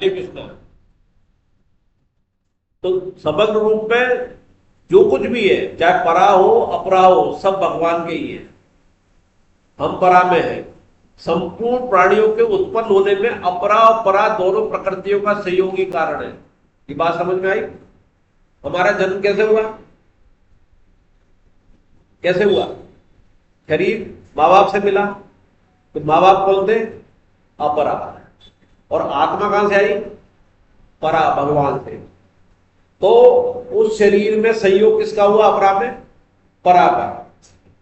श्री कृष्ण। तो समग्र रूप में जो कुछ भी है, चाहे परा हो अपरा हो, सब भगवान के ही है। हम परा में है। संपूर्ण प्राणियों के उत्पन्न होने में अपरा और परा दोनों प्रकृतियों का सहयोगी कारण है। ये बात समझ में आई? हमारा जन्म कैसे हुआ? कैसे हुआ? शरीर माँ बाप से मिला, तो माँ बाप कौन थे? अपरा। और आत्मा कहां से आई? परा, भगवान से। तो उस शरीर में संयोग किसका हुआ? अपरा में, परा का।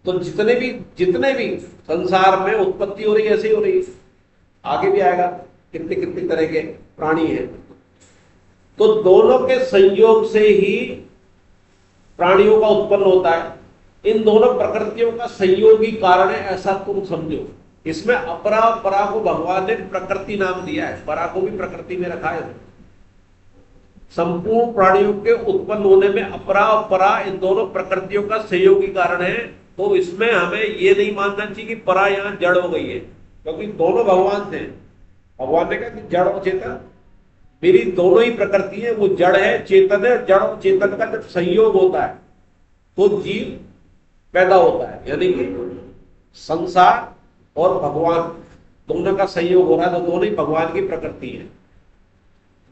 तो जितने भी संसार में उत्पत्ति हो रही है, ऐसे ही हो रही है, आगे भी आएगा। कितने कितने तरह के प्राणी हैं। तो दोनों के संयोग से ही प्राणियों का उत्पन्न होता है। इन दोनों प्रकृतियों का संयोगी कारण है, ऐसा तुम समझो। इसमें अपरा और परा को भगवान ने प्रकृति नाम दिया है, परा को भी प्रकृति में रखा है। संपूर्ण प्राणियों के उत्पन्न होने में अपरा और परा इन दोनों प्रकृतियों का सहयोगी कारण है। तो इसमें हमें यह नहीं मानना चाहिए कि परा यहां जड़ हो गई है, क्योंकि दोनों भगवान थे। भगवान ने कहा कि जड़ और चेतन मेरी दोनों ही प्रकृति है, वो जड़ है चेतन है। जड़ और चेतन का जब संयोग होता है तो जीव पैदा होता है, यानी कि संसार और भगवान दोनों का संयोग हो रहा है, तो दोनों ही भगवान की प्रकृति है।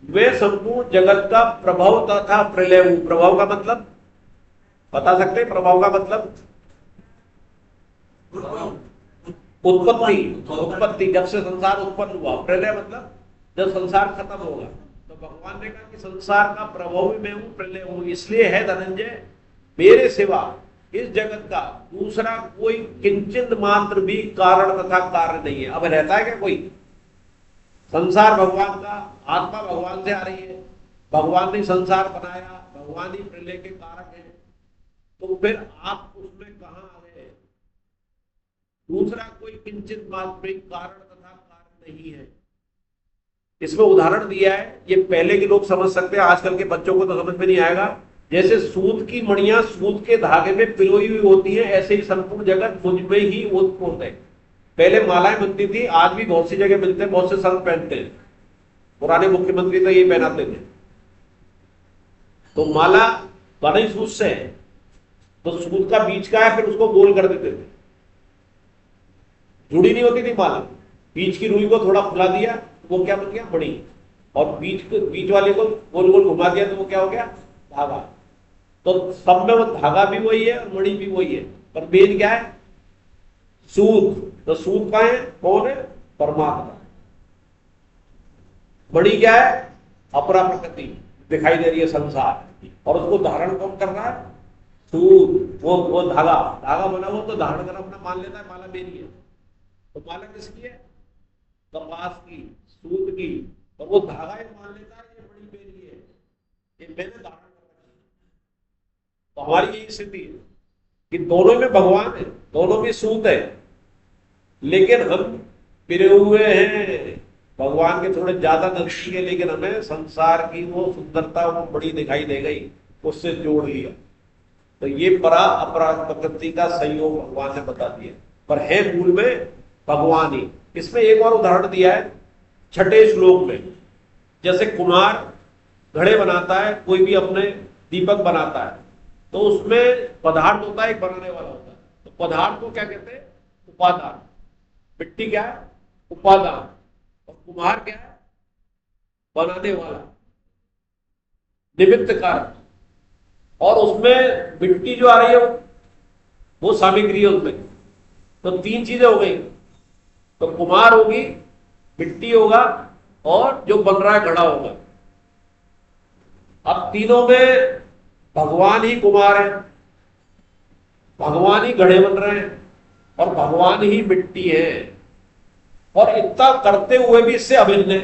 वे संपूर्ण जगत का प्रभाव तथा प्रलय हूं। प्रभाव का मतलब बता सकते हैं? प्रभाव का मतलब उत्पत्ति, जब से संसार उत्पन्न हुआ। प्रलय मतलब जब संसार खत्म होगा। तो भगवान ने कहा कि संसार का प्रभाव भी मैं हूं, प्रलय हूं। इसलिए है धनंजय, मेरे सिवा इस जगत का दूसरा कोई किंचित मात्र भी कारण तथा कार्य नहीं है। अब रहता है क्या कोई? संसार भगवान का, आत्मा भगवान से आ रही है, भगवान ने संसार बनाया, भगवान ही प्रलय के कारक है। तो फिर आप उसमें कहां आ गए? दूसरा कोई किंचित मात्र भी कारण तथा कार्य नहीं है। इसमें उदाहरण दिया है, ये पहले के लोग समझ सकते हैं, आजकल के बच्चों को तो समझ में नहीं आएगा। जैसे सूत की मणियां सूत के धागे में पिरोई हुई होती हैं, ऐसे ही संपूर्ण जगत मुझ में ही ओतप्रोत है। पहले मालाएं बनती थी, आज भी बहुत सी जगह मिलते हैं, बहुत से संत पहनते हैं। पुराने मुख्यमंत्री तो ये पहनाते थे। तो माला बनी सूत से है, तो सूत का बीच का है, फिर उसको गोल कर देते थे। जुड़ी नहीं होती थी माला, बीच की रुई को थोड़ा फुला दिया, वो क्या बन गया? मणि। और बीच वाले को गोल गोल घुमा दिया, तो वो क्या हो गया? धागा। तो सब में वो धागा भी वही है और मणि भी वही है, पर मेन क्या है? सूत। तो सूत का है कौन है? परमात्मा। मणि क्या है? अपरा प्रकृति दिखाई दे रही है, संसार। और उसको धारण कौन कर रहा है? सूत। वो धागा बना वो तो धारण कर अपना मान लेता है माला मेरी है। तो माला किसकी है? कपास की, सूत की। और वो धागा ये मान लेता है ये मणि मेरी है, ये मैंने धारण कर रखी है। तो हमारी यही स्थिति है कि दोनों में भगवान है, दोनों में सूत है, लेकिन हम पिरे हुए हैं भगवान के थोड़े ज्यादा नजदीक है, लेकिन हमें संसार की वो सुंदरता वो बड़ी दिखाई दे गई, उससे जोड़ लिया। तो ये परा अपरा प्रकृति का संयोग भगवान ने बता दिया, पर है मूल में भगवान ही। इसमें एक और उदाहरण दिया है छठे श्लोक में। जैसे कुम्हार घड़े बनाता है, कोई भी अपने दीपक बनाता है, तो उसमें पदार्थ होता है, एक बनाने वाला होता है। तो पदार्थ को क्या कहते हैं? उपादान। मिट्टी क्या है? उपादान। और कुम्हार क्या है? बनाने वाला, निमित्त कारक। और उसमें मिट्टी जो आ रही है वो सामग्री है उसमें। तो तीन चीजें हो गई। तो कुम्हार होगी, मिट्टी होगा, और जो बन रहा है घड़ा होगा। अब तीनों में भगवान ही कुम्हार है, भगवान ही घड़े बन रहे हैं, और भगवान ही मिट्टी है। और इतना करते हुए भी इससे अभिन्न है।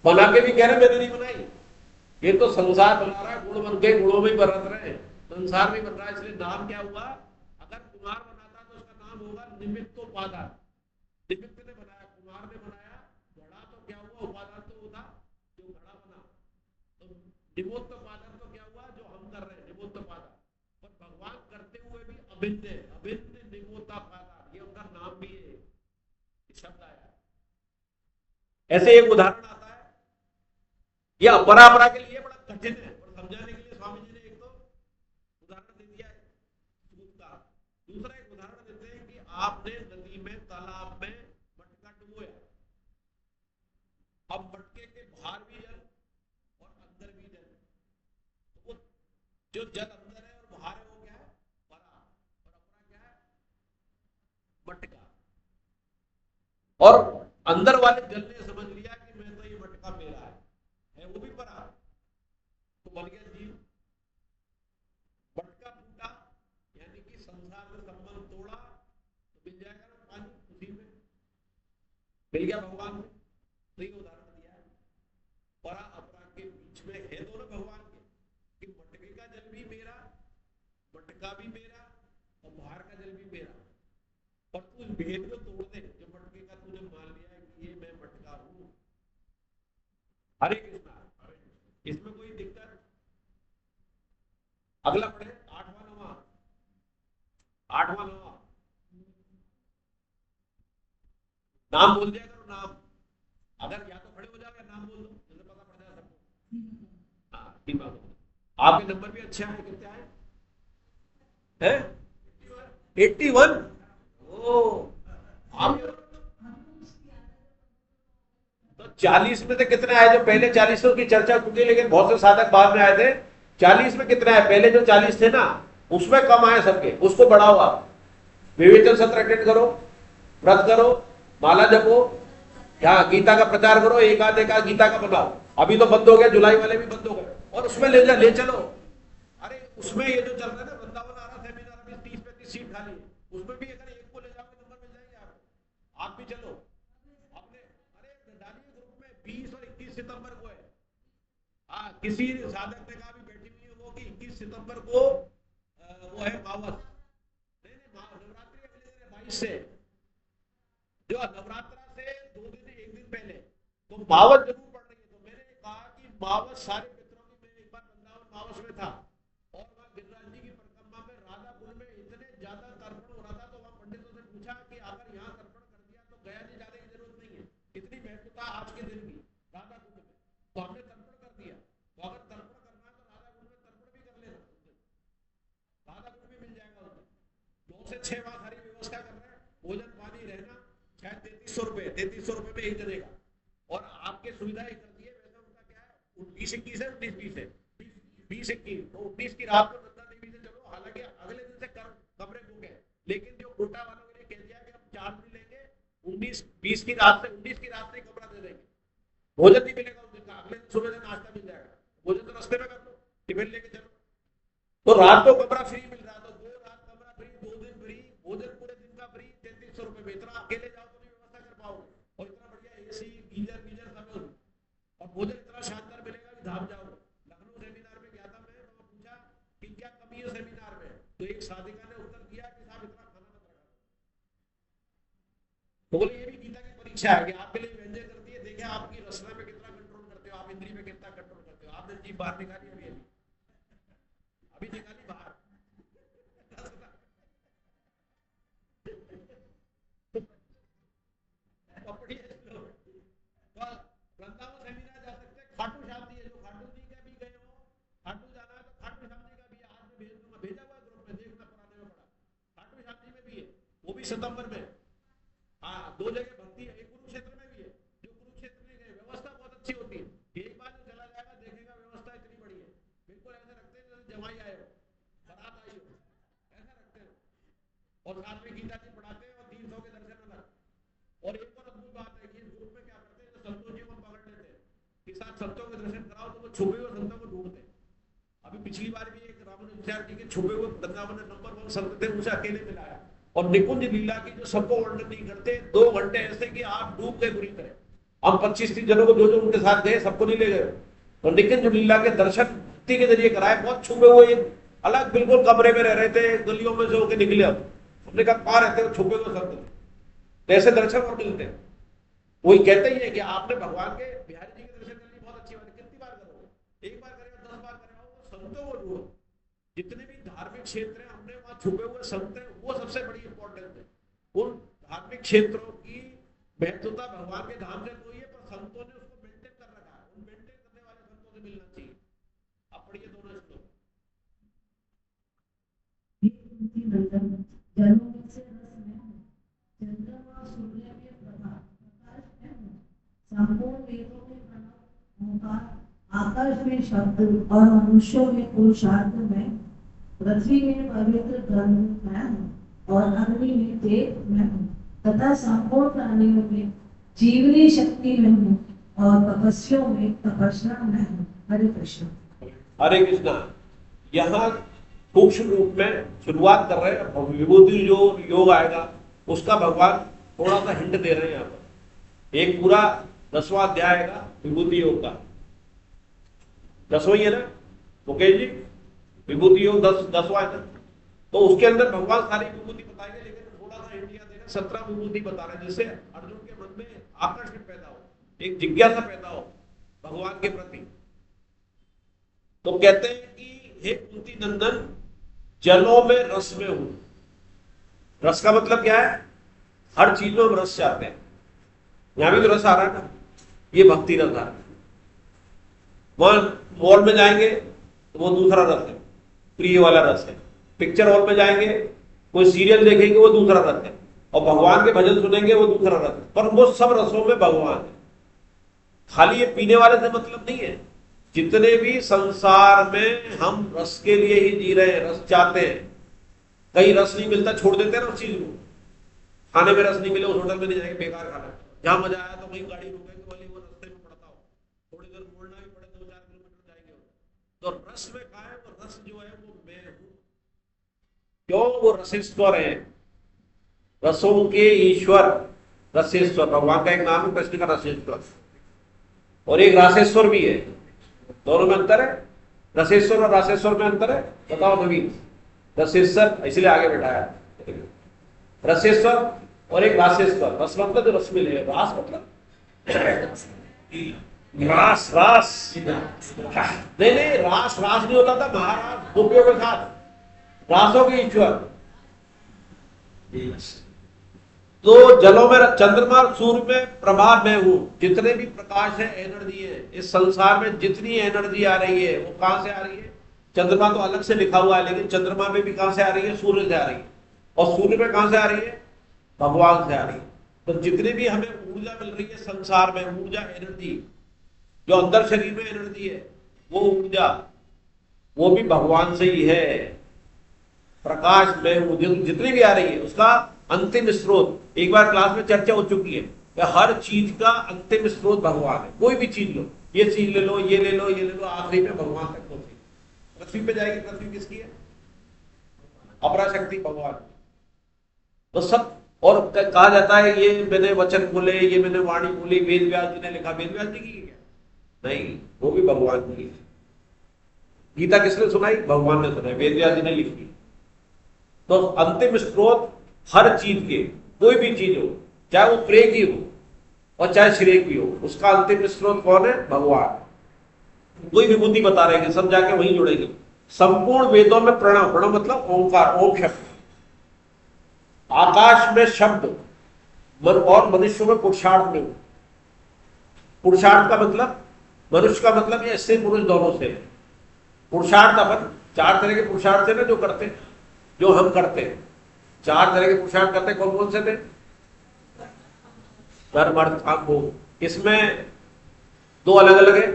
बना के भी कह रहे मैंने नहीं बनाई, ये तो संसार बना रहा है, गुण बन के गुणों में बरत रहे हैं, संसार में बन रहा है। इसलिए नाम क्या हुआ? अगर कुम्हार बनाता तो उसका नाम होगा निमित्तोपादान। निमित्त ने बनाया, कुम्हार ने बनाया घड़ा, तो क्या हुआ? उपादान तो वो था जो घड़ा बना। तो निमित्तोपादान तो क्या हुआ? जो हम कर रहे हैं, निमित्तोपादान। पर भगवान करते हुए भी अभिन्न है, अभिन्न निमित्तोपादान, ये उनका नाम भी है, शब्द आया। ऐसे एक उदाहरण आता है ये अपरा अपरा के लिए बड़ा कठिन है, और समझाने के लिए स्वामी जी ने एक तो उदाहरण दे दिया है सूत का। दूसरा एक उदाहरण देते हैं कि आपने नदी में तालाब में मटका डुबोया, अब मटके के बाहर भी जल और अंदर भी जल, तो वो जो जल अंदर है और बाहर है वो क्या है, परा, और अपरा क्या है, मटका। और अंदर वाले जल ने समझ लिया कि मैं तो ये मटका मेरा है वो भी परा, तो बन गया जीव। मटका फूटा यानी कि संसार में संबंध तोड़ा, तो मिल जाएगा ना पानी, उसी में मिल गया भगवान में। तो ये उदाहरण दिया है परा अपरा के बीच में है दोनों भगवान के, कि मटके का जल भी मेरा, मटका भी मेरा, और बाहर का जल भी मेरा। और तू इस भेद को तोड़ दे, जो मटके का तूने मान लिया है कि ये मैं मटका हूं। हरे कृष्णा, इसमें कोई दिक्कत? अगला पढ़े, आठवां नवा, आठवां नवा नाम बोल दिया करो, नाम। अगर या तो खड़े हो जाओ या नाम बोल दो, जैसे पता पड़ जाए सबको। हाँ ठीक बात है। आपके नंबर भी अच्छे आए, कितने आए हैं? 81। ओ आप तो 40 में से कितने आए? जो पहले 40 की चर्चा की, लेकिन बहुत से साधक बाद में आए थे। 40 में कितने आए? पहले जो 40 थे ना, उसमें कम आए सबके, उसको बढ़ाओ। आप विवेचन सत्र अटेंड करो, व्रत करो, माला जपो, यहाँ गीता का प्रचार करो, एक आध गीता का बनाओ। अभी तो बंद हो गया, जुलाई वाले भी बंद हो गए, और उसमें ले चलो। अरे उसमें ये जो चल रहा है ना, वृंदावन आ रहा सेमिनार में 30-35 सीट खाली है, उसमें भी अगर एक को ले जाओगे नंबर मिल जाएंगे आपको। आप भी चलो अपने, अरे डालिए ग्रुप में 20 और 21 सितंबर को है। हाँ किसी साधक ने कहा भी बैठी हुई है वो कि 21 सितंबर को वो है मावस। नहीं नवरात्रि अगले दिन है 22 से, जो नवरात्रा से 2 दिन 1 दिन पहले, तो मावस जरूर पड़ रही है। तो मैंने कहा कि मावस सारे मित्रों की, मैं एक बार वृंदावन मावस में था, और वहां गिरिराज जी की परिक्रमा में राधा कुंड में इतने ज्यादा तर्पण हो रहा था, तो वहां पंडितों से पूछा कि अगर यहाँ तर्पण कर दिया तो गया जी जाने की जरूरत नहीं है, इतनी महत्वता आज के दिन की राधा कुंड में, तो हमने तर्पण कर दिया। तो अगर तर्पण करना है तो राधा कुंड में तर्पण भी कर लेना, राधा कुंड भी मिल जाएगा उसमें। 2 से 6 वहां सारी व्यवस्था कर रहे हैं, भोजन पानी रहना, शायद 3300 रुपए में एक जने का, और आपके सुविधा ही कर दी है। वैसे उनका क्या है, 19-21 है, 19-20 है, 20-21, तो 19 की रात को नंदा देवी से चलो, हालांकि अगले दिन से कमरे बुक है, लेकिन जो कोटा वालों के लिए कह दिया कि हम 4 दिन लेंगे, 19-20 की रात से, 19 की रात से कमरा दे देंगे। भोजन नहीं मिलेगा उस दिन का, अगले दिन सुबह से नाश्ता मिल जाएगा, भोजन तो रास्ते में कर लो, टिफिन लेके चलो। तो रात को कमरा फ्री मिल रहा है, तो 2 रात कमरा फ्री, 2 दिन फ्री, भोजन पूरे दिन का फ्री, 3300 रुपए में। इतना अकेले जाओ तो नहीं व्यवस्था कर पाओगे, और इतना बढ़िया एसी गीजर सब, और भोजन इतना शानदार मिलेगा कि धाम जाओगे। लखनऊ सेमिनार में गया था मैं, तो पूछा कि क्या कमी है सेमिनार में, तो एक साधिका ने उत्तर दिया कि साहब इतना खाना मत रखा। तो बोले ये भी गीता की परीक्षा है कि आपके लिए व्यंजन करती है, देखे आपकी रचना में कितना कंट्रोल करते हो, आप इंद्री में कितना कंट्रोल करते हो। आपने जीभ बाहर निकाली अभी निकाली बाहर। वृंदावन सेमिनार जा सकते हैं, खाटू श्याम जी है, जो खाटू जी का भी गए हो, खाटू जाना है तो खाटू श्याम जी का भी आज मैं भेज दूंगा, भेजा हुआ ग्रुप में, देखना पुराने में पड़ा, खाटू श्याम जी में भी है, वो भी सितंबर में। हाँ 2 जगह भक्ति है, एक कुरुक्षेत्र में भी है, जो कुरुक्षेत्र में गए, व्यवस्था बहुत अच्छी होती है। एक बार जो चला जाएगा देखेगा व्यवस्था इतनी बड़ी है, बिल्कुल ऐसे रखते हैं जैसे जमाई आए हो, बारात आई हो, ऐसा रखते हो, और साथ में गीता जी पढ़ाते हैं, और 300 के दर्शन अलग। और एक और अद्भुत बात है कि इस ग्रुप में क्या करते हैं, तो संतों जी को पकड़ लेते हैं कि साथ संतों के दर्शन कराओ, तो वो छुपे हुए संतों को ढूंढते हैं। अभी पिछली बार भी एक रामानुजाचार्य जी के छुपे हुए वृंदावन नंबर 1 संत थे, उसे अकेले मिलाया, और निकुंज लीला की जो सबको वर्णन नहीं करते, 2 घंटे ऐसे कि आप डूब गए बुरी तरह। हम 25-30 जनों को जो उनके साथ गए सबको नहीं ले गए, तो निकुंज लीला के दर्शन भक्ति के जरिए कराए। बहुत छुपे हुए, एक अलग बिल्कुल कमरे में रह रहे थे, गलियों में से होकर निकले। अब हमने कहा कहाँ रहते हो, छुपे हुए संत, ऐसे दर्शन और मिलते हैं। वही कहते ही है कि आपने भगवान के बिहारी जी के दर्शन करनी बहुत अच्छी बात है, कितनी बार करोगे, एक बार करेगा 10 बार करेगा, संतों को ढूंढो। जितने भी धार्मिक क्षेत्र हैं, हमने वहां छुपे हुए संत हैं, वो सबसे बड़ी इंपॉर्टेंस है। उन धार्मिक क्षेत्रों की महत्वता भगवान के धाम से कोई है, पर संतों ने उसको मेंटेन कर रखा है, उन मेंटेन करने वाले मिलना चाहिए। अब पढ़िए दोनों श्लोक। जलों में से रस में हूँ, चंद्रमा सूर्य में प्रकाश में हूँ, संपूर्ण वेदों में प्रणव ओंकार, आकाश में शब्द और मनुष्यों में पुरुषार्थ में, पृथ्वी में पवित्र धर्म मैं हूँ और अग्नि में तेज मैं हूँ, तथा संपूर्ण प्राणियों में जीवनी शक्ति में हूँ और तपस्वियों में तपस्या में हूँ। हरे कृष्ण। हरे कृष्णा। यहाँ सूक्ष्म रूप में शुरुआत कर रहे हैं, विभूति जो योग आएगा उसका भगवान थोड़ा सा हिंट दे रहे हैं। यहाँ पर एक पूरा 10वां अध्याय आएगा विभूति योग का, 10वां ही है ना मुकेश जी, विभूति योग 10वां है ना, तो उसके अंदर भगवान सारी विभूति बताएंगे, लेकिन थोड़ा सा हिंट यहाँ देना, 17 विभूति बता रहे हैं, जिससे अर्जुन के मन में आकर्षण पैदा हो, एक जिज्ञासा पैदा हो भगवान के प्रति। तो कहते हैं कि हे कुंती नंदन, जलों में रस में हूं। रस का मतलब क्या है? हर चीज में हम रस चाहते हैं। यहां भी तो रस आ रहा है ना, ये भक्ति रस आ रहा है। वहां मॉल में जाएंगे तो वो दूसरा रस है, प्रिय वाला रस है। पिक्चर हॉल में जाएंगे, कोई सीरियल देखेंगे, वो दूसरा रस है। और भगवान के भजन सुनेंगे, वो दूसरा रस है। पर वो सब रसों में भगवान है। खाली ये पीने वाले से मतलब नहीं है। जितने भी संसार में हम रस के लिए ही जी रहे हैं, रस चाहते हैं। कहीं रस नहीं मिलता, छोड़ देते हैं ना उस चीज को। खाने में रस नहीं मिले, उस होटल में नहीं जाएंगे, बेकार खाना। जहां मजा आया तो वहीं गाड़ी रुकेंगे, वाली वो रास्ते में पड़ता हो, थोड़ी देर मोड़ना भी पड़े, 2-4 किलोमीटर जाएंगे। तो रस में कहा है, वो रस जो है वो मैं हूं। क्यों? वो रसेश्वर है, रसों के ईश्वर रसेश्वर। भगवान का एक नाम है कृष्ण का रसेश्वर, और एक रासेश्वर भी है। दोनों में अंतर है? रसेश्वर और रासेश्वर में अंतर है? बताओ नवीन। रसेश्वर इसलिए आगे बैठाया, रसेश्वर और एक रासेश्वर। रस मतलब जो रस मिले, रास मतलब रास रास नहीं नहीं, रास रास नहीं होता था महाराज गोपियों के साथ। रासों के ईश्वर। तो जलों में चंद्रमा सूर्य में प्रभा मैं हूं। जितने भी प्रकाश है, एनर्जी है, इस संसार में जितनी एनर्जी आ रही है वो कहां से आ रही है? चंद्रमा तो अलग से लिखा हुआ है, लेकिन चंद्रमा में भी कहां से आ रही है? सूर्य से आ रही है। और सूर्य में कहां से आ रही है? भगवान से आ रही है। तो जितनी भी हमें ऊर्जा मिल रही है संसार में, ऊर्जा एनर्जी जो अंदर शरीर में एनर्जी है, वो ऊर्जा वो भी भगवान से ही है। प्रकाश में जितनी भी आ रही है उसका अंतिम स्रोत, एक बार क्लास में चर्चा हो चुकी है कि हर चीज का अंतिम स्रोत भगवान है। कोई भी चीज लो, ये चीज ले लो, ये ले लो, ये ले लो, आखिरी में भगवान तक पहुंचेगी। पृथ्वी पे जाएगी, पृथ्वी किसकी है? अपराशक्ति भगवान। तो सब, और कहा जाता है ये मैंने वचन बोले, ये मैंने वाणी बोली, वेद व्यास जी ने लिखा। वेद व्यास जी की क्या? नहीं, वो भी भगवान की है। गीता किसने सुनाई? भगवान ने सुनाई, वेद व्यास जी ने लिखी। तो अंतिम स्रोत हर चीज के, कोई भी चीज हो, चाहे वो प्रेम की हो और चाहे श्रेय की हो, उसका अंतिम स्रोत कौन है? भगवान। कोई विभूति बता रहे हैं, सब जाके वहीं जुड़ेंगे। संपूर्ण वेदों में प्रणव, प्रणव मतलब ओंकार, ओम शब्द। आकाश में शब्द, और मनुष्यों में पुरुषार्थ में। पुरुषार्थ का मतलब, मनुष्य का मतलब ये स्त्री पुरुष दोनों से। पुरुषार्थ अपन 4 तरह के पुरुषार्थ थे ना जो करते, जो हम करते हैं। 4 तरह के पुरुषार्थ करते, कौन कौन से थे? धर्म अर्थ काम भोग। इसमें 2 अलग अलग है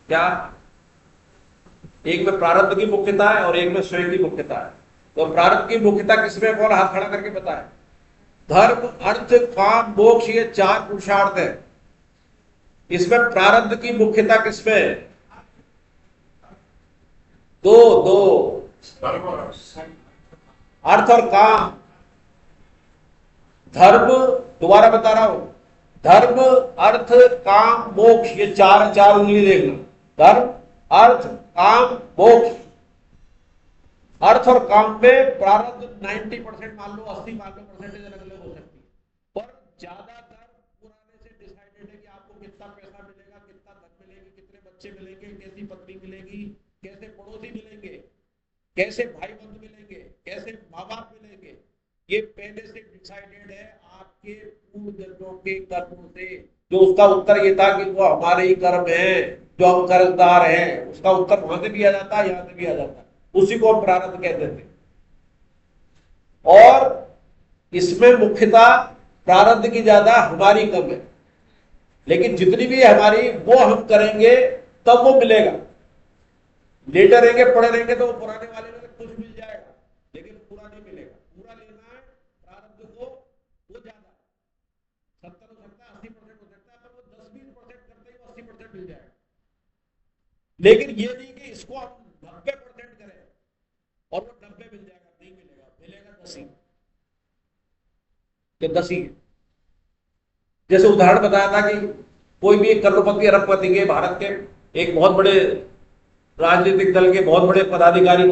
क्या? एक में प्रारब्ध की मुख्यता है और एक में स्वयं की मुख्यता है। तो प्रारब्ध की मुख्यता किसमें? कौन हाथ खड़ा करके बताए? धर्म अर्थ काम मोक्ष, ये 4 पुरुषार्थ है। इसमें प्रारब्ध की मुख्यता किसमें है? 2 अर्थ और काम। धर्म, दोबारा बता रहा हूं, धर्म अर्थ काम मोक्ष, ये 4 उंगली देखना। धर्म अर्थ काम मोक्ष। अर्थ और काम में प्रारब्ध 90% मान लो, 80 मान लो, परसेंटेज अलग अलग हो सकती है, पर ज्यादातर पुराने से डिसाइडेड है कि आपको कितना पैसा मिलेगा, कितना धन मिलेगी, कितने बच्चे मिलेंगे, कैसी पत्नी मिलेगी, कैसे पड़ोसी मिलेंगे, कैसे भाई बंधु मिलेंगे, कैसे माँ बाप मिलेंगे। ये पहले से डिसाइडेड है आपके पूर्व जन्मों के कर्मों से। जो उसका उत्तर ये था कि वो हमारे ही कर्म है, जो हम कर्जदार हैं, उसका उत्तर वहां से भी आ जाता है, यहां से भी आ जाता है। उसी को हम प्रारब्ध कहते थे। और इसमें मुख्यतः प्रारब्ध की ज्यादा, हमारी कम है, लेकिन जितनी भी है हमारी वो हम करेंगे तब वो मिलेगा। लेटे रहेंगे, पड़े रहेंगे तो वो पुराने वाले में कुछ मिल जाएगा, लेकिन पूरा नहीं मिलेगा। पूरा लेना है प्रारब्ध को, वो ज्यादा 70 हो सकता है, 80% हो सकता है, पर वो 10-20% करते ही 80% मिल जाएगा। लेकिन ये नहीं कि इसको हम 90% करें और वो 90 मिल जाएगा, नहीं मिलेगा, मिलेगा 10 ही, कि 10 ही। जैसे उदाहरण बताया था कि कोई भी एक करोड़पति अरबपति के, भारत के एक बहुत बड़े राजनीतिक दल के बहुत बड़े पदाधिकारी,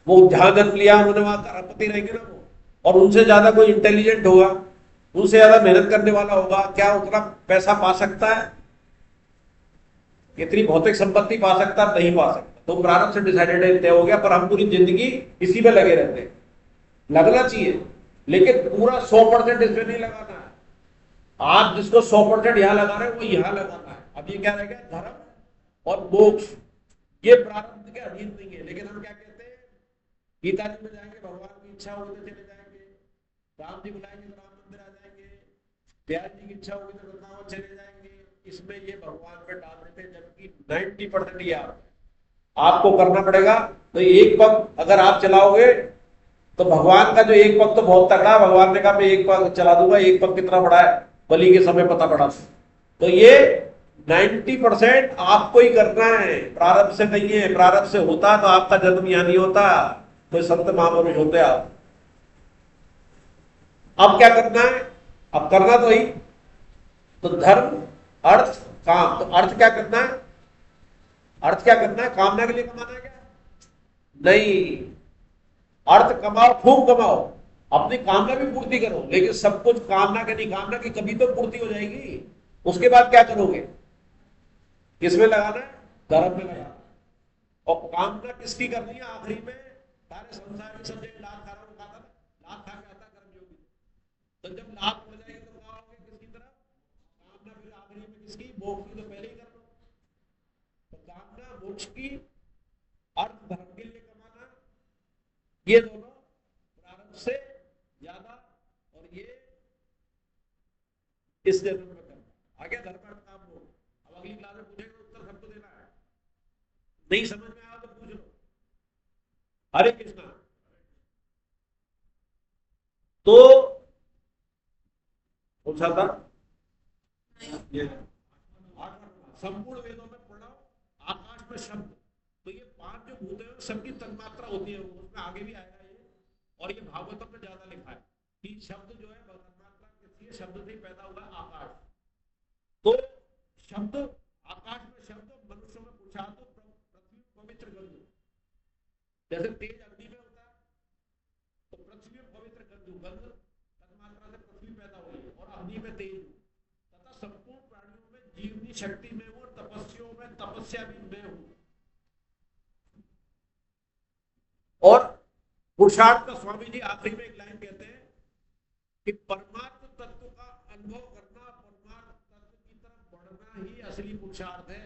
वो जहां जन्म लिया उन्होंने वहां अरबपति रहेंगे ना वो, और उनसे ज्यादा कोई इंटेलिजेंट होगा, उनसे ज्यादा मेहनत करने वाला होगा, क्या उतना पैसा पा सकता है? इतनी भौतिक संपत्ति पा सकता है? नहीं पा सकता। तो प्रारब्ध से डिसाइडेड तय हो गया, पर हम पूरी जिंदगी इसी में लगे रहते हैं। लगना चाहिए, लेकिन पूरा 100% इसमें नहीं लगाना है। आप जिसको 100% यहां लगा रहे हैं वो यहां लगाना है। अब ये क्या रह गया? धर्म और मोक्ष, ये प्रारब्ध के अधीन नहीं है। लेकिन हम क्या कहते हैं, गीता जी में जाएंगे, भगवान की इच्छा होगी तो चले जाएंगे, राम जी बुलाएंगे तो राम मंदिर आ जाएंगे, ब्यास जी की इच्छा होगी तो वृंदावन चले जाएंगे। इसमें ये भगवान पे डाल देते हैं, जबकि 90% ये आपको करना पड़ेगा। तो एक पग अगर आप चलाओगे तो भगवान का जो एक पग तो बहुत तगड़ा है, भगवान ने कहा मैं एक पग चला दूंगा, एक पग कितना बड़ा है बलि के समय पता पड़ा। तो ये 90% आपको ही करना है, प्रारब्ध से नहीं है। प्रारब्ध से होता तो आपका जन्म यहां नहीं होता, तो संत महापुरुष होते आप। अब क्या करना है? अब करना तो ही, तो धर्म, अर्थ, काम। तो अर्थ क्या करना है? अर्थ क्या करना है? कामना के लिए कमाना है क्या? नहीं। अर्थ कमाओ, खूब कमाओ, अपनी कामना भी पूर्ति करो, लेकिन सब कुछ कामना के नहीं। कामना की कभी तो पूर्ति हो जाएगी, उसके बाद क्या करोगे? किसमें लगाना है? धर्म में लगाना है। और कामना किसकी करनी है? आखिरी में सारे संसार की सब लात खा रहा हूं, खाता था, लात खा के आता कर्मयोगी। तो जब लात पड़ जाएगी तो क्या होगे? किसकी तरफ? कामना फिर आखिरी में किसकी? मोक्ष की। तो पहले ही कर लो। तो कामना मोक्ष की, अर्थ धर्म के लिए कमाना, ये दोनों प्रारब्ध से ज्यादा, और ये इस जन्म में करना। आगे धर्म अर्थ काम हो। अब अगली क्लास में पूछेंगे, उत्तर सबको देना है। नहीं समझ में आया तो पूछ लो। हरे कृष्णा। तो पूछा था ये संपूर्ण वेदों में पढ़ो, आकाश में शब्द। तो ये 5 जो भूत है सबकी तन्मात्रा होती है, उसमें आगे भी आएगा ये, और ये भागवतम में ज्यादा लिखा है कि शब्द जो है तन्मात्रा किसी है, शब्द से पैदा हुआ आकाश। तो शब्द, आकाश में शब्द, मनुष्यों में पूछा तो पृथ्वी पवित्र गंधु, जैसे तेज अग्नि में होता है, तो पृथ्वी में पवित्र गंधु, गंध तन्मात्रा से पृथ्वी पैदा हुई है, और अग्नि में तेज तथा संपूर्ण प्राणियों में जीवनी शक्ति में हूं, तपस्याओं में तपस्या भी मैं हूं। और पुरुषार्थ का स्वामी जी आखिरी में एक लाइन कहते हैं कि परमात्म तत्व का अनुभव करना, परमात्म तत्व की तरफ बढ़ना ही असली पुरुषार्थ है।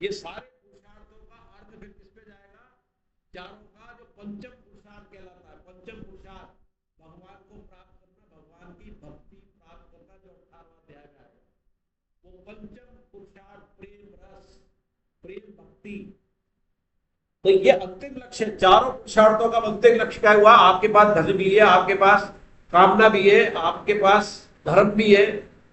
ये सारे पुरुषार्थों का अर्थ फिर किस पे जाएगा? चारों का जो पंचम पुरुषार्थ कहलाता है। पंचम पुरुषार्थ भगवान को प्राप्त करना, भगवान की भक्ति प्राप्त करना, जो 18वां अध्याय में आएगा, वो पंचम पुरुषार्थ, प्रेम रस, प्रेम भक्ति। तो ये अंतिम लक्ष्य, चारों पुरुषार्थों का अंतिम लक्ष्य क्या हुआ? आपके पास धन भी है, आपके पास कामना भी है, आपके पास धर्म भी है,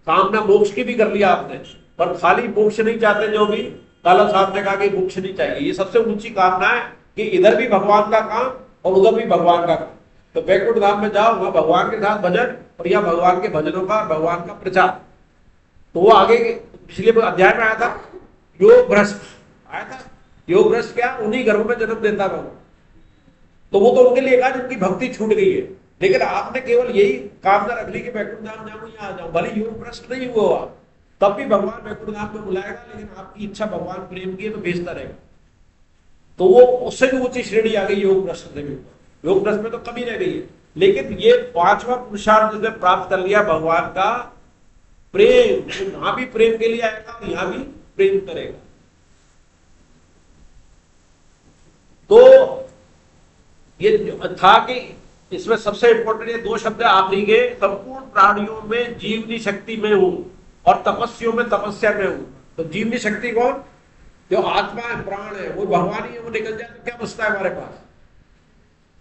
कामना मोक्ष की भी कर लिया आपने, पर खाली मोक्ष नहीं चाहते। जो भी काला साहब ने कहा कि मोक्ष नहीं चाहिए, ये सबसे ऊंची कामना है कि इधर भी भगवान का काम और उधर भी भगवान का काम। तो बैकुंठ धाम में जाओ, वहां भगवान के साथ भजन, और यहाँ भगवान के भजनों का, भगवान का प्रचार। तो वो आगे पिछले अध्याय में आया था, योग भ्रष्ट आया था। योग भ्रष्ट क्या? उन्हीं घरों में जन्म देता है। तो वो तो उनके लिए कहा जिनकी भक्ति छूट गई है। लेकिन आपने केवल यही कामना रख ली कि बैकुंठ धाम जाऊं, यहाँ आ जाऊं, भले योग भ्रष्ट नहीं हुआ तब भी भगवान बैकुंठ धाम में बुलाएगा, लेकिन आपकी इच्छा भगवान प्रेम की है तो भेजता रहेगा। तो वो उससे भी ऊंची श्रेणी आ गई योग भ्रष्ट से भी। योग भ्रष्ट में तो कमी रह गई है। लेकिन ये 5वां पुरुषार्थ जिसने प्राप्त कर लिया भगवान का प्रेम, वहां भी प्रेम के लिए आएगा, यहाँ भी प्रेम करेगा। तो ये था कि इसमें सबसे इंपॉर्टेंट ये दो शब्द आखिरी के, संपूर्ण प्राणियों में जीवनी शक्ति में हूं और तपस्वियों में तपस्या में हूं। तो जीवनी शक्ति कौन? जो आत्मा है, प्राण है, वो भगवान ही है। वो निकल जाए तो क्या बचता है हमारे पास?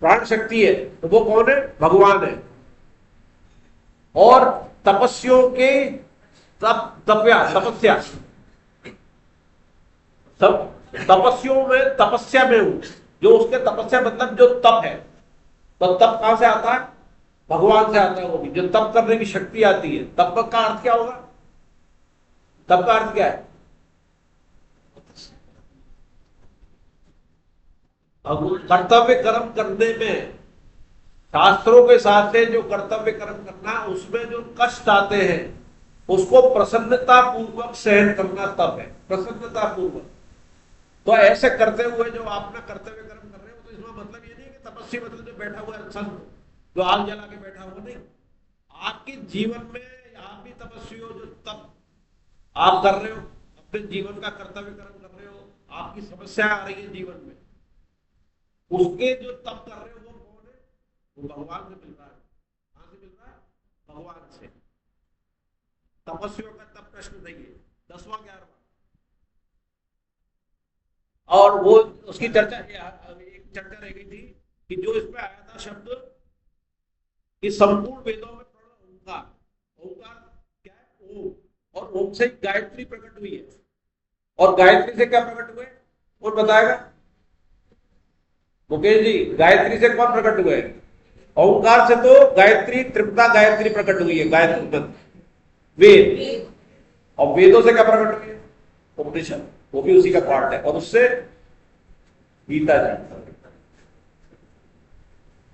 प्राण शक्ति है, तो वो कौन है? भगवान है। और तपस्वियों के तपस्या तपस्वियों में तपस्या में हूं। जो उसके तपस्या मतलब जो तप है, तो तप कहां से आता है? भगवान से आता है। वो भी जो तप करने की शक्ति आती है। तप का अर्थ क्या होगा? तप का अर्थ क्या है? कर्तव्य कर्म करने में, शास्त्रों के साथ से जो कर्तव्य कर्म करना, उसमें जो कष्ट आते हैं उसको प्रसन्नता पूर्वक सहन करना तप है। प्रसन्नता पूर्वक। तो ऐसे करते हुए जो आप ना कर्तव्य कर्म कर रहे हो, तो इसमें मतलब ये नहीं कि तपस्वी मतलब जो बैठा हुआ है संत, जो आग जला के बैठा हुआ, नहीं। आपके जीवन में आप भी तपस्वी हो, जो तप आप कर रहे हो, अपने जीवन का कर्तव्य कर्म कर रहे हो, आपकी समस्या आ रही है जीवन में, उसके जो तप कर रहे हो वो कौन है? वो भगवान से मिल रहा है। कहां से मिल रहा है? भगवान से। तपस्वियों का तप प्रश्न नहीं है। 10वां 11वां। और वो उसकी चर्चा, एक चर्चा रह गई थी कि जो इसमें आया था शब्द कि संपूर्ण वेदों में प्रण ओंकार। ओंकार क्या है? ओम। और ओम से गायत्री प्रकट हुई है। और गायत्री से क्या प्रकट हुए? कौन बताएगा? मुकेश जी, गायत्री से कौन प्रकट हुए? ओंकार से तो गायत्री, त्रिपुटा गायत्री प्रकट हुई है। गायत्री वेद। और वेदों से क्या प्रकट हुई है? उपनिषद। वो भी उसी का पार्ट है। और उससे गीता जी।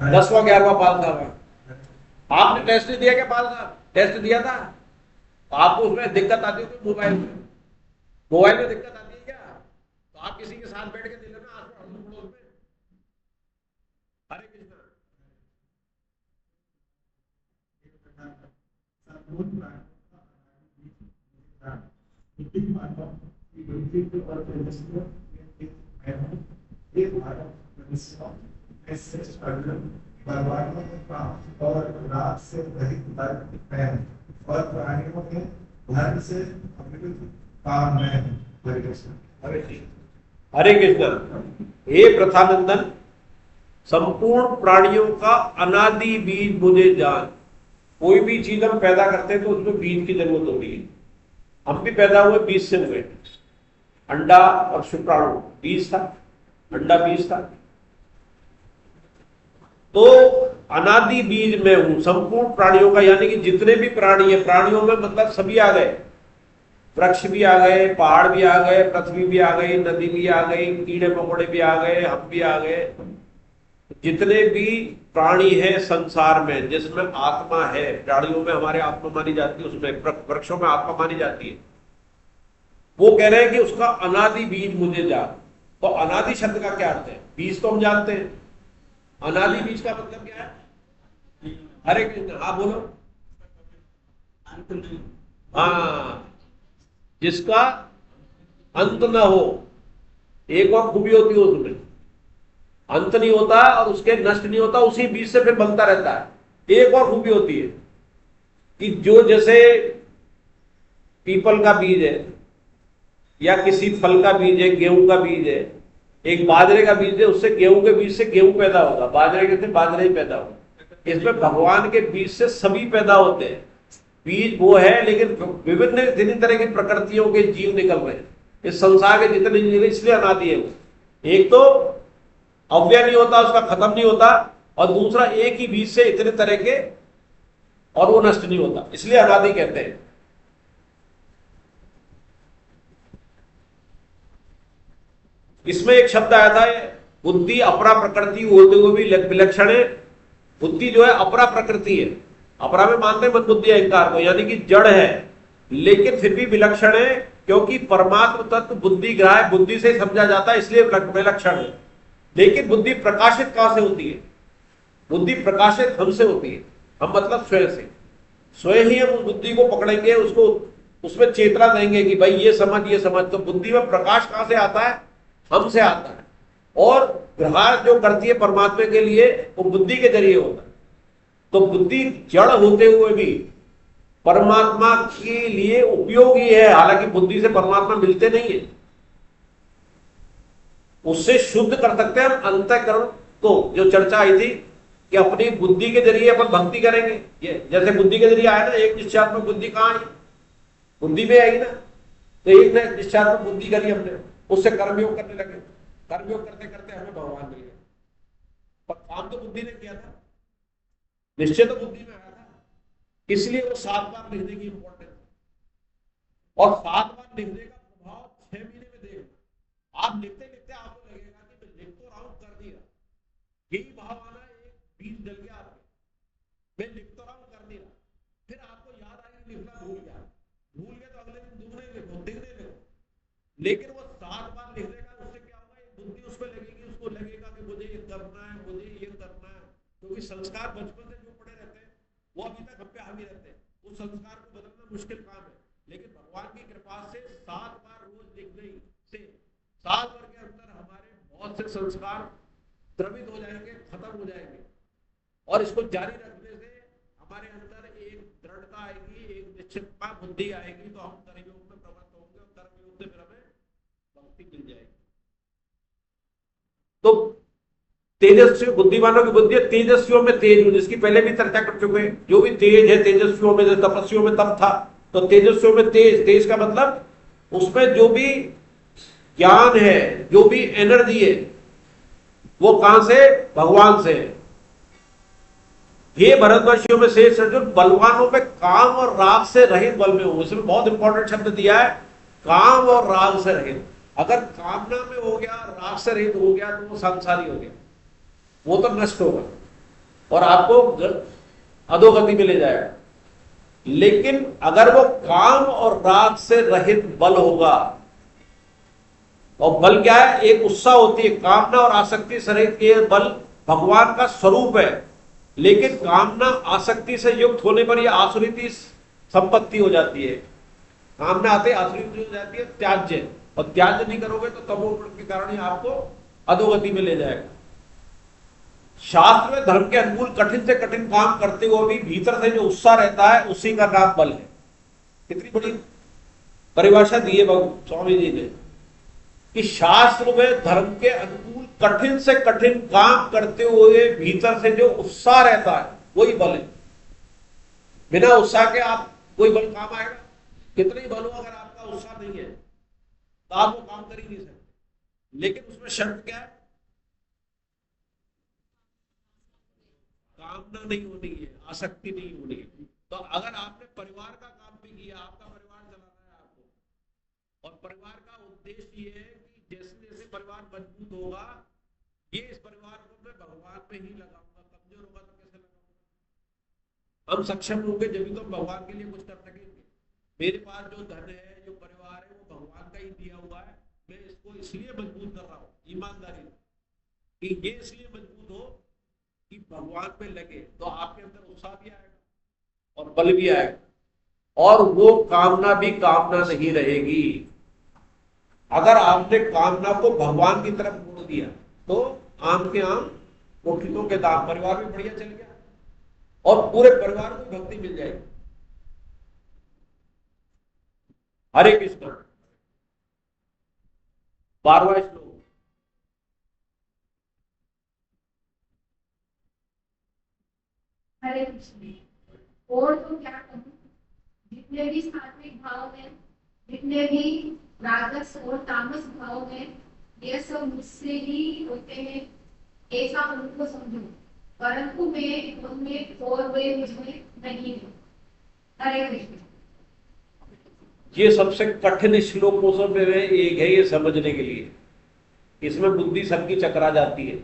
10वां 11वां पाल साहब। आपने टेस्ट दिया क्या पाल साहब? टेस्ट दिया था? आपको उसमें दिक्कत आती है? मोबाइल में, मोबाइल में दिक्कत आती है क्या? तो आप किसी के साथ बैठ के दे लेना, आस पड़ोस में। हरे कृष्णा। और रात से रहित है और प्राणियों में धर्म से काम में है। हरे कृष्ण। हे प्रथानंदन, संपूर्ण प्राणियों का अनादि बीज मुझे जान। कोई भी चीज हम पैदा करते हैं तो उसमें बीज की जरूरत होती है। हम भी पैदा हुए बीज से हुए। अंडा और शुक्राणु बीज था, अंडा बीज था। तो अनादि बीज में हूं संपूर्ण प्राणियों का, यानी कि जितने भी प्राणी है, प्राणियों में मतलब सभी आ गए। वृक्ष भी आ गए, पहाड़ भी आ गए, पृथ्वी भी आ गई, नदी भी आ गई, कीड़े मकोड़े भी आ गए, हम भी आ गए। जितने भी प्राणी है संसार में, जिसमें आत्मा है, प्राणियों में हमारे आत्मा मानी जाती है, उसमें वृक्षों में आत्मा मानी जाती है। वो कह रहे हैं कि उसका अनादि बीज मुझे जान। तो अनादि शब्द का क्या अर्थ है? बीज तो हम जानते हैं। अनादि बीज का मतलब क्या है? हरे कृष्ण। हाँ बोलो। हाँ, जिसका अंत न हो। एक और खूबी होती है उसमें, अंत नहीं होता और उसके नष्ट नहीं होता, उसी बीज से फिर बनता रहता है। एक और खूबी होती है कि जो जैसे पीपल का बीज है या किसी फल का बीज है, गेहूं का बीज है, एक बाजरे का बीज है, उससे गेहूं के बीज से गेहूं पैदा होगा, बाजरे के से बाजरा ही पैदा होगा। इसमें भगवान के बीज से सभी पैदा होते हैं। बीज वो है, लेकिन विभिन्न तरह की प्रकृतियों के जीव निकल रहे हैं इस संसार के जितने जीव, इसलिए अनादि है वो। एक तो अव्यय नहीं होता, उसका खत्म नहीं होता, और दूसरा एक ही बीज से इतने तरह के, और वो नष्ट नहीं होता, इसलिए अनादि कहते हैं। इसमें एक शब्द आया था, बुद्धि अपरा प्रकृति होते हुए भी विलक्षण है। बुद्धि जो है अपरा प्रकृति है। अपरा में मानते हैं मन बुद्धि अहंकार को, यानी कि जड़ है, लेकिन फिर भी विलक्षण है, क्योंकि परमात्म तत्व बुद्धि ग्राह्य, बुद्धि से समझा जाता है, इसलिए विलक्षण है। लेकिन बुद्धि प्रकाशित कहां से होती है? बुद्धि प्रकाशित हमसे होती है। हम मतलब स्वयं से। स्वयं ही हम उस बुद्धि को पकड़ेंगे, उसको उसमें चेतना देंगे कि भाई ये समझ। तो बुद्धि में प्रकाश कहां से आता है? हमसे आता है। और ग्रहण जो करती है परमात्मा के लिए वो बुद्धि के जरिए होता है। तो बुद्धि जड़ होते हुए भी परमात्मा के लिए उपयोगी है। हालांकि बुद्धि से परमात्मा मिलते नहीं है, उससे शुद्ध कर सकते हैं हम अंतःकरण को। जो चर्चा आई थी कि अपनी बुद्धि के जरिए अपन भक्ति करेंगे, ये जैसे बुद्धि के जरिए आया ना, एक निश्चयात्मक बुद्धि कहां आई? बुद्धि में आई ना। तो एक निश्चयात्मक बुद्धि करी हमने, उससे कर्मयोग करने लगे, कर्मयोग करते करते हमें भगवान मिल गए। पर काम तो बुद्धि ने किया था, निश्चय तो बुद्धि में आया था। इसलिए वो 7 बार लिखने की इंपॉर्टेंस है। और 7 बार लिखने का प्रभाव 6 महीने में देगा। आप लिखते लिखते आपको लगेगा कि मैं लिख तो रहा हूं, कर दिया। यही भाव आना, एक बीज डल गया आपके, मैं लिख तो रहा हूं, कर दिया। फिर आपको याद आएगी लिखना भूल गया तो अगले दिन दुगने लिखो, तिगने लिखो। लेकिन वो 7 बार लिखने का उससे क्या होगा? एक बुद्धि उसमें लगेगी, उसको लगेगा कि मुझे ये करना है, मुझे ये करना है। क्योंकि संस्कार बचपन से जो पड़े रहते हैं वो अभी तक हम पे हावी रहते हैं। उस संस्कार को बदलना मुश्किल काम है। लेकिन भगवान की कृपा से 7 बार रोज लिखने से साल भर के अंदर हमारे बहुत से संस्कार द्रवित हो जाएंगे, खत्म हो जाएंगे। और इसको जारी रखने से हमारे अंदर एक दृढ़ता आएगी, एक निश्चितता बुद्धि आएगी। तो हम कर्मयोग में प्रवृत्त होंगे और कर्मयोग से फिर हमें भक्ति मिल जाएगी। तो तेजस्वी बुद्धिमानों की बुद्धि है, तेजस्वियों में तेज हूं, जिसकी पहले भी चर्चा कर चुके हैं। जो भी तेज है तेजस्वियों में, जैसे तपस्वियों में तप था, तो तेजस्वियों में तेज। तेज का मतलब उसमें जो भी ज्ञान है, जो भी एनर्जी है, वो कहां से? भगवान से। ये भरतवर्षियों में शेष अर्जुन बलवानों में काम और राग से रहित बल में हो। इसमें बहुत इंपॉर्टेंट शब्द दिया है, काम और राग से रहित। अगर कामना में हो गया, राग से रहित हो गया, तो वो संसारी हो गया, वो तो नष्ट होगा और आपको अधोगति में ले जाएगा। लेकिन अगर वो काम और राग से रहित बल होगा, और बल क्या है? एक उत्साह होती है। कामना और आसक्ति से रहित ये बल भगवान का स्वरूप है। लेकिन कामना आसक्ति से युक्त होने पर यह आसुरीति संपत्ति हो जाती है। कामना आते आसुरीति हो जाती है, त्याज्य। और त्याज्य नहीं करोगे तो तमोगुण के कारण ही आपको अधोगति में ले जाएगा। शास्त्र में धर्म के अनुकूल कठिन से कठिन काम करते हुए भी भीतर से जो उत्साह रहता है, उसी का नाम बल है। कितनी बड़ी परिभाषा दी है स्वामी जी ने कि शास्त्र में धर्म के अनुकूल कठिन से कठिन काम करते हुए भीतर से जो उत्साह रहता है, वही बल है। बिना उत्साह के आप कोई बल काम आएगा? कितने ही बल हो, अगर आपका उत्साह नहीं है तो आप वो काम कर ही नहीं सकते। लेकिन उसमें शर्त क्या है? कामना नहीं होनी है, आसक्ति नहीं होनी है। तो अगर आपने परिवार का काम भी किया, आपका परिवार चलाना है आपको, और परिवार का उद्देश्य ये है कि जैसे जैसे परिवार मजबूत होगा, ये इस परिवार को मैं भगवान में ही लगाऊंगा। कमजोर होगा तो कैसे लगाऊंगा? हम सक्षम होंगे जब तो हम भगवान के लिए कुछ कर सकेंगे। मेरे पास जो धन है, जो परिवार है, वो भगवान का ही दिया हुआ है। मैं इसको इसलिए मजबूत कर रहा हूँ ईमानदारी कि ये इसलिए मजबूत हो कि भगवान में लगे। तो आपके अंदर उत्साह भी आएगा और बल भी आएगा, और वो कामना भी कामना नहीं रहेगी। अगर आपने कामना को भगवान की तरफ मोड़ दिया तो आम के आम कोठियों के दाम, परिवार भी बढ़िया चल गया और पूरे परिवार को भक्ति मिल जाएगी। हरे कृष्ण। 12वां श्लोक। हरे कृष्ण। और तो क्या कहूं, जितने भी सात्विक भाव में, जितने भी राजस और तामस भाव में, ये सब मुझसे ही होते हैं, ऐसा उनको समझो। परंतु मैं उनमें और वे मुझमें नहीं है। हरे कृष्ण। ये सबसे कठिन श्लोकों से में एक है, ये समझने के लिए। इसमें बुद्धि सबकी चकरा जाती है।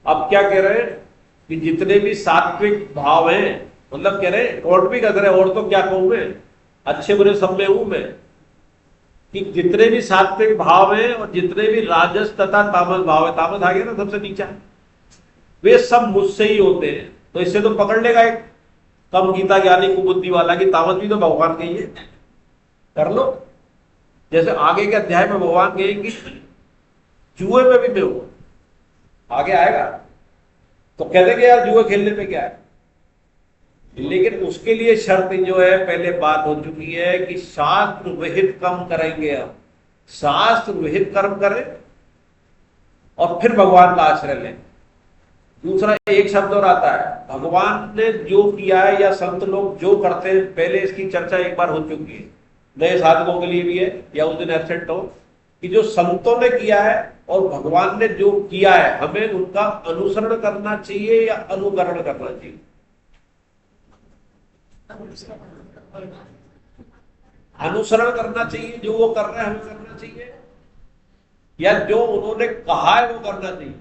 अब क्या कह रहे हैं कि जितने भी सात्विक भाव हैं, मतलब कह रहे हैं और भी कह रहे हैं, और तो क्या कहूं मैं, अच्छे बुरे सब में हूं मैं, कि जितने भी सात्विक भाव हैं और जितने भी राजस तथा तामस भाव है, तामस आ गया ना सबसे नीचा, वे सब मुझसे ही होते हैं। तो इससे तो पकड़ लेगा एक कम गीता ज्ञानी कुबुद्धि वाला की तामत भी तो भगवान की है, कर लो। जैसे आगे के अध्याय में भगवान कहेंगे जुए में भी मैं हूं, आगे आएगा तो कह देंगे यार जुए खेलने में क्या है, लेकिन उसके लिए शर्त जो है पहले बात हो चुकी है कि शास्त्र विहित कर्म करेंगे, हम शास्त्र विहित कर्म करें और फिर भगवान का आश्रय लें। दूसरा एक शब्द और आता है, भगवान ने जो किया है या संत लोग जो करते हैं, पहले इसकी चर्चा एक बार हो चुकी है, नए साधकों के लिए भी है या उस दिन एब्सेंट हो, कि जो संतों ने किया है और भगवान ने जो किया है हमें उनका अनुसरण करना चाहिए या अनुकरण करना चाहिए। अनुसरण करना चाहिए, जो वो कर रहे हैं हमें करना चाहिए, या जो उन्होंने कहा है वो करना चाहिए।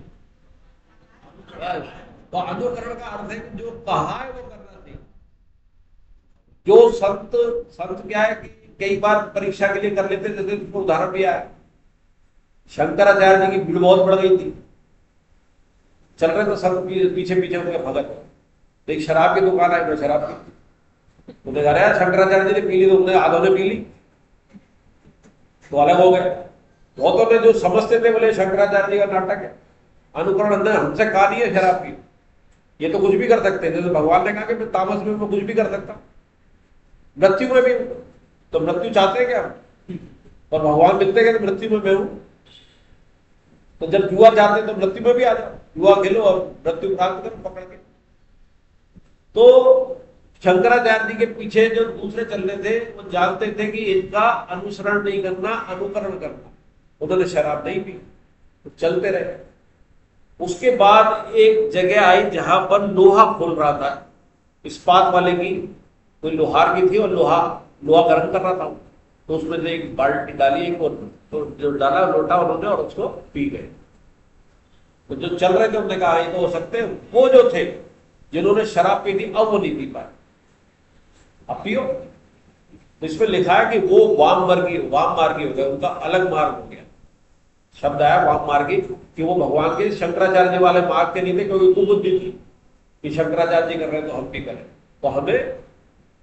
तो अनुकरण का अर्थ है कि जो कहा है वो करना चाहिए। जो संत क्या है कि कई बार परीक्षा के लिए कर लेते, जैसे उदाहरण भी आया, शंकराचार्य जी की भीड़ बहुत बढ़ गई थी, चल रहे तो संत पीछे पीछे उनके भगत, एक शराब की दुकान है, शराब की, उन्हें कह रहा शंकराचार्य जी ने पी ली, तो उन्हें आधों ने पी ली तो अलग हो गए। बहुतों ने जो समझते थे बोले शंकराचार्य जी का नाटक है, अनुकरण अंदर हमसे कहा नहीं है शराब की, ये तो कुछ भी कर सकते हैं। जैसे भगवान ने कहा कि मैं तामस में मैं कुछ भी कर सकता हूं, मृत्यु में भी, तो मृत्यु चाहते हैं क्या, और भगवान मिलते हैं कि मृत्यु में मैं हूं, तो जब जुआ चाहते तो मृत्यु में भी आ जाओ, जुआ खेलो और मृत्यु प्राप्त करो पकड़ के। तो शंकराचार्य जी के पीछे जो दूसरे चल रहे थे वो जानते थे कि इनका अनुसरण नहीं करना, अनुकरण करना। उन्होंने शराब नहीं पी तो चलते रहे। उसके बाद एक जगह आई जहां पर लोहा खोल रहा था, इस्पात वाले की कोई लोहार की थी और लोहा गर्म कर रहा था, तो उसमें से एक बाल्टी डाली, एक और तो जो डाला लोटा उन्होंने और उसको पी गए। तो जो चल रहे थे उन्होंने कहा ये तो हो सकते हैं, वो जो थे जिन्होंने शराब पी थी अब वो नहीं पी पाए, अब पियो। तो इसमें लिखा है कि वो वाम मार्गी हो गए, उनका अलग मार्ग हो गया। शब्द आया वाम मार्गी कि वो भगवान के शंकराचार्य वाले मार्ग के नहीं थे, क्योंकि उनको बुद्धि थी कि शंकराचार्य जी कर रहे हैं तो हम भी करें, तो हमें।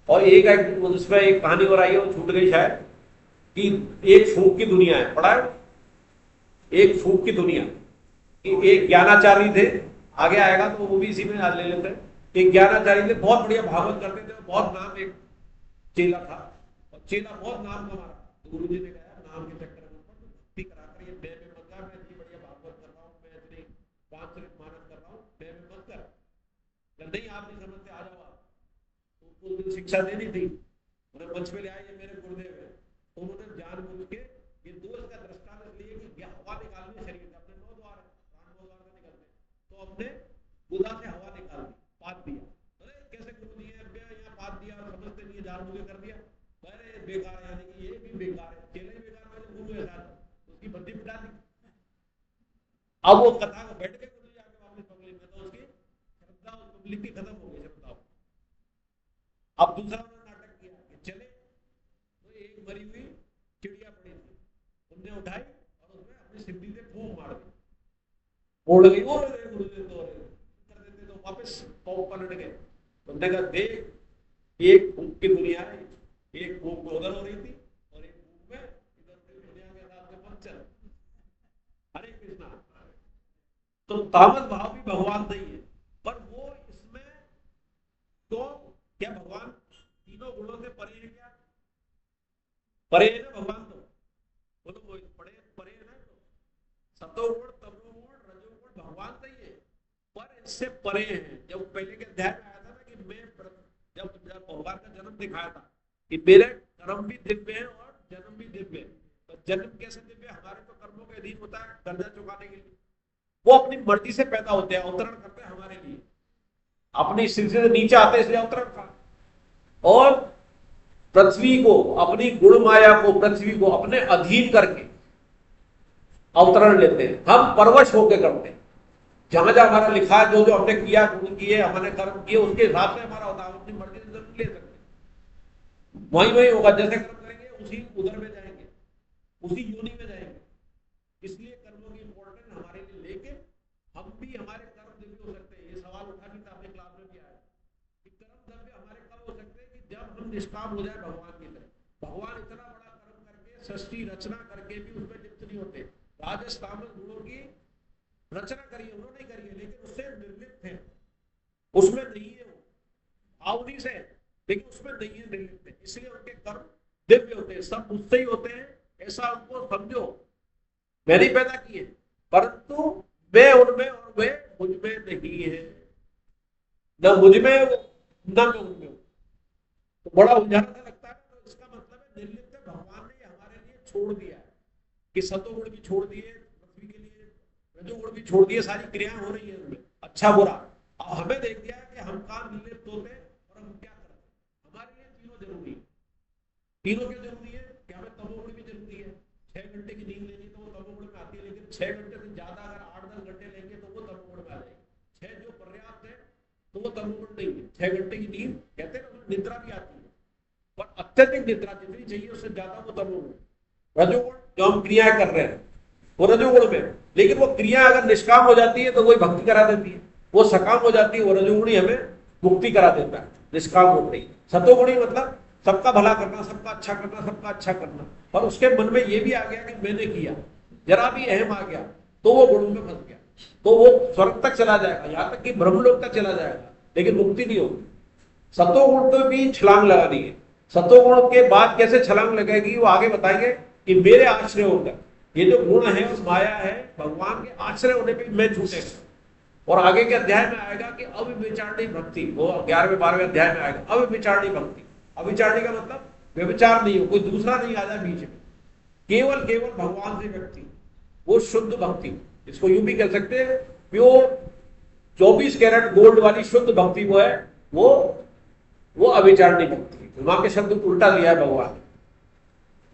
और एक उसमें एक कहानी और आई है, वो छूट गई शायद, कि एक फूक की दुनिया है, पढ़ा है, एक फूक की दुनिया, कि एक ज्ञानाचार्य थे, आगे आएगा तो वो भी इसी में आज ले लेते हैं। एक ज्ञानाचार्य थे, बहुत बढ़िया भागवत करते थे, बहुत नाम, एक चेला था और चेला बहुत नाम कमा रहा, तो गुरु जी ने कहा नाम के चक्कर में भक्ति कराकर ये मैं मत कर, मैं इतनी बढ़िया भागवत कर रहा हूँ, मैं इतनी पांचरिक मानस कर रहा हूँ, मैं मत कर, नहीं आप नहीं समझते आ जाओ आप। तो उस दिन शिक्षा देनी थी, उन्हें मंच में ले आए, ये मेरे गुरुदेव है, तो उन्होंने जानबूझ के ये दोष का दृष्टांत इसलिए कि हवा निकालनी शरीर से, अपने 9 द्वार है, प्राण 9 द्वार से निकलते, तो अपने बुधा से हवा निकाल दी, पात दिया। अरे कैसे गुरु जी है, यहाँ पात दिया और समझते नहीं, जानबूझ कर दिया, अरे बेकार है, यानी कि ये भी बेकार है, चेले ही बेकार है, गुरु ऐसा उसकी बुद्धि पिटा दी। अब वो कथा को बैठ के गुरु जी आके वापस पकड़ी में, तो उसकी श्रद्धा उस पब्लिक की खत्म हो गई, श्रद्धा। अब दूसरा उन्होंने नाटक किया कि चले, तो एक मरी हुई चिड़िया पड़ी थी, उनने उठाई और उसमें अपनी सिद्धि से फूंक मार दी, उड़ गई, वो गुरुदेव तो कर देते तो वापस पलट गए। उन्होंने कहा देख एक फूंक की दुनिया है, एक फूंक उधर हो रही थी और एक फूंक में इधर की दुनिया के साथ में मत चल। हरे कृष्णा। तो तामस भाव भी भगवान नहीं है, पर वो इसमें तो क्या भगवान तीनों गुणों से परे है क्या, परे है ना भगवान, तो बोलो वो परे परे है ना, तो सतोगुण तमोगुण रजोगुण भगवान नहीं है, पर इससे परे है। जब पहले के अध्याय में आया था ना कि मैं जब भगवान का जन्म दिखाया था कि मेरे कर्म भी दिव्य है और जन्म भी दिव्य है, तो जन्म कैसे दिव्य, हमारे तो कर्मों के अधीन होता है कर्जा चुकाने के लिए, वो अपनी मर्जी से पैदा होते हैं, अवतरण करते हैं हमारे लिए, अपनी स्थिति से नीचे आते हैं इसलिए अवतरण का। और पृथ्वी को, अपनी गुण माया को, पृथ्वी को अपने अधीन करके अवतरण लेते हैं, हम परवश होकर करते हैं। जहां जहां हमारा लिखा है, जो जो हमने किया, गुण किए, हमने कर्म किए, उसके हिसाब से हमारा होता है, हम अपनी मर्जी से जरूर ले सकते हैं, वही वही होगा, जैसे कर्म करेंगे उसी उधर में जाएंगे, उसी योनि में जाएंगे। इसलिए कर्मों की इंपॉर्टेंस हमारे लिए, लेकिन हम भी हमारे कर्म दिव्य हो सकते हैं। ये सवाल उठा नहीं था, अपने क्लास में भी आया कि कर्म दिव्य हमारे हम निष्काम हो जाए भगवान की तरह। भगवान इतना बड़ा कर्म करके सृष्टि रचना करके भी उसमें लिप्त नहीं होते। राजस तामस गुणों की रचना करी है उन्होंने करी है, लेकिन उससे निर्लिप्त है, उसमें नहीं है, वो आवनी से, लेकिन उसमें नहीं है, निर्लिप्त है, इसलिए उनके कर्म दिव्य होते हैं, सब उससे ही होते हैं, ऐसा उनको समझो। मैंने पैदा किए परंतु मैं उनमें और वे मुझ में नहीं है, न मुझ में न मैं उनमें। तो बड़ा उलझाना सा लगता है। तो इसका मतलब है निर्लिप्त भगवान ने हमारे लिए छोड़ दिया है कि सतोगुण भी छोड़ दिए पृथ्वी के लिए, रजोगुण भी छोड़ दिए, सारी क्रियाएं हो रही है उनमें, अच्छा बुरा। अब हमें देख दिया है कि हम कहाँ निर्लिप्त होते हैं और हम क्या करते हैं। हमारे लिए तीनों जरूरी है। तीनों क्यों जरूरी है कि हमें तमोगुण भी जरूरी है। 6 घंटे की नींद लेनी तो वो तमोगुण में आती है, लेकिन 6 घंटे से ज्यादा अगर 8-10 घंटे लेंगे तो वो तमोगुण में आ जाएगी। 6 जो पर्याप्त है तो वो तमोगुण नहीं है। 6 घंटे की नींद कहते हैं ना, उसमें निद्रा भी आती है, पर अत्यधिक निद्रा जितनी चाहिए उससे ज्यादा वो तमोगुण। रजोगुण जो हम क्रियाएं कर रहे हैं वो रजोगुण में, लेकिन वो क्रिया अगर निष्काम हो जाती है तो वही भक्ति करा देती है, वो सकाम हो जाती है, वो रजोगुणी हमें मुक्ति करा देता है, निष्काम हो गई। सतोगुणी मतलब सबका भला करना, सबका अच्छा करना, सबका अच्छा करना, और उसके मन में ये भी आ गया कि मैंने किया, जरा भी अहम आ गया तो वो गुण में फंस गया, तो वो स्वर्ग तक चला जाएगा, यहां तक कि ब्रह्मलोक तक चला जाएगा, लेकिन मुक्ति नहीं होगी। सतोगुण तो भी छलांग लगानी है। सतोगुण के बाद कैसे छलांग लगेगी वो आगे बताएंगे कि मेरे आश्रय होकर ये जो गुण है और माया है, भगवान के आश्रय होने पर मैं छूटेगा। और आगे के अध्याय में आएगा कि अविचारणी भक्ति, वो 11वें 12वें अध्याय में आएगा अविचारणी भक्ति। अविचारणी का मतलब व्यभिचार नहीं हो, कोई दूसरा नहीं आ जाए बीच में, केवल केवल भगवान से भक्ति, वो शुद्ध भक्ति। इसको यूं भी कह सकते हैं प्योर 24 कैरेट गोल्ड वाली शुद्ध भक्ति वो है, वो अविचारणी भक्ति। वहां के शब्द उल्टा लिया है भगवान ने,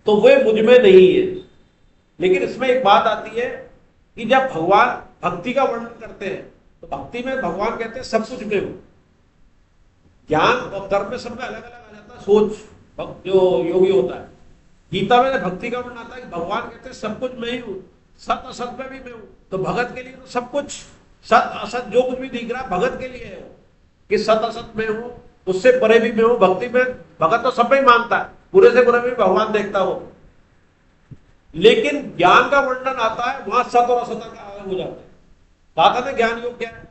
तो वे मुझ में नहीं है। लेकिन इसमें एक बात आती है कि जब भगवान भक्ति का वर्णन करते हैं तो भक्ति में भगवान कहते हैं सब कुछ में हूं। ज्ञान और कर्म में सब में अलग अलग आ जाता है सोच जो योगी होता है। गीता में भक्ति का वर्णन आता है कि भगवान कहते हैं सब कुछ मैं ही हूं, सत असत में भी मैं हूं। तो भगत के लिए तो सब कुछ सत असत जो कुछ भी दिख रहा भगत के लिए है कि सत असत में हूं, उससे परे भी मैं हूं। भक्ति में भगत तो सब में ही मानता है, पूरे से पूरे में भगवान देखता हो। लेकिन ज्ञान का वर्णन आता है वहां सत और असत का अलग हो जाता है। कहा था ना ज्ञान योग क्या है,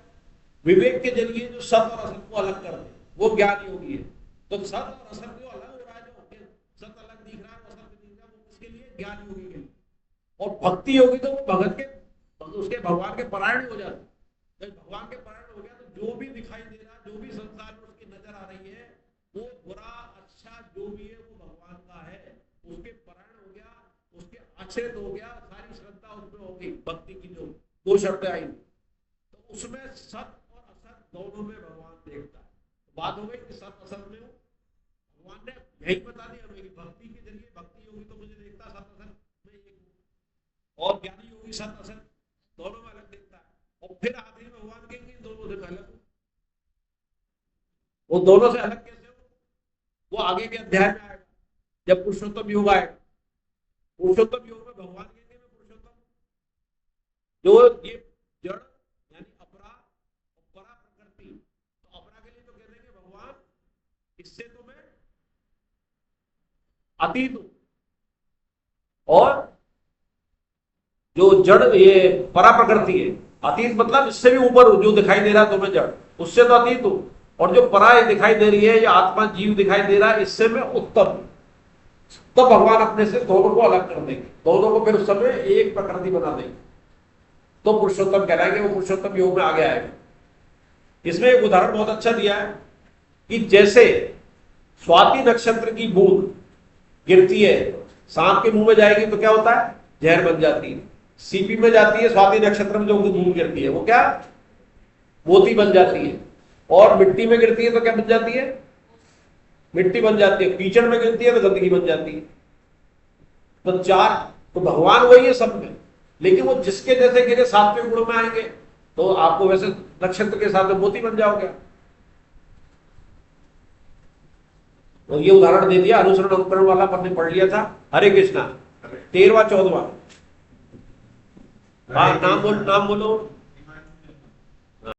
विवेक के जरिए जो सत और असत को अलग कर दे वो ज्ञान योगी है। तो सत और असत जो अलग हो रहा है, जो सत अलग दिख रहा है असत दिख रहा है, वो किसके लिए, ज्ञान योगी के लिए। और भक्ति योगी तो वो भगत के उसके भगवान के परायण हो जाते। जब भगवान के परायण हो गया तो जो भी दिखाई दे रहा, जो भी संसार में उसकी नजर आ रही है, वो बुरा अच्छा जो भी है वो भगवान का है, उसके परायण हो गया, उसके आश्रित हो गया, सारी श्रद्धा उसमें होगी। भक्ति की जो 2 शर्तें आई तो उसमें सत और असत दोनों में भगवान देखता है। तो बात हो गई कि सत असत में भगवान ने यही बता दिया हमें कि भक्ति के जरिए भक्ति योगी तो मुझे देखता सत असत में एक, और ज्ञानी योगी सत असत दोनों में अलग देखता है। और फिर आखिरी में भगवान कहेंगे दोनों से अलग हो। वो दोनों से अलग कैसे हो, वो आगे के अध्याय में आएगा जब पुरुषोत्तम योग आएगा। पुरुषोत्तम योग में भगवान कहेंगे मैं पुरुषोत्तम, जो ये जड़ यानी अपरा और परा प्रकृति, तो अपरा के लिए तो कह देंगे भगवान इससे तो मैं अतीत हूं, और जो जड़ ये परा प्रकृति है, अतीत मतलब इससे भी ऊपर जो दिखाई दे रहा है तुम्हें जड़, उससे तो अतीत हूं। और जो परा दिखाई दे रही है या आत्मा जीव दिखाई दे रहा है, इससे मैं उत्तम। तो भगवान अपने से दोनों को अलग कर देंगे, दोनों को फिर उस समय एक प्रकृति बना देंगे, तो पुरुषोत्तम कहलाएंगे। वो पुरुषोत्तम योग में आगे आएगा। इसमें एक उदाहरण बहुत अच्छा दिया है कि जैसे स्वाति नक्षत्र की बूंद गिरती है, सांप के मुंह में जाएगी तो क्या होता है, जहर बन जाती है। सीपी में जाती है, स्वाति नक्षत्र में जो बूंद गिरती है वो क्या, मोती बन जाती है। और मिट्टी में गिरती है तो क्या बन जाती है, मिट्टी बन जाती है। कीचड़ में गिरती है तो गंदगी बन जाती है। तो चार, तो भगवान वही है सब में, लेकिन वो जिसके जैसे गिरे 7वें गुण में आएंगे तो आपको वैसे नक्षत्र के साथ मोती बन जाओगे। तो ये उदाहरण दे दिया, अनुसरण अनुकरण वाला अपन ने पढ़ लिया था। हरे कृष्णा 13वां 14वां नाम बोलो।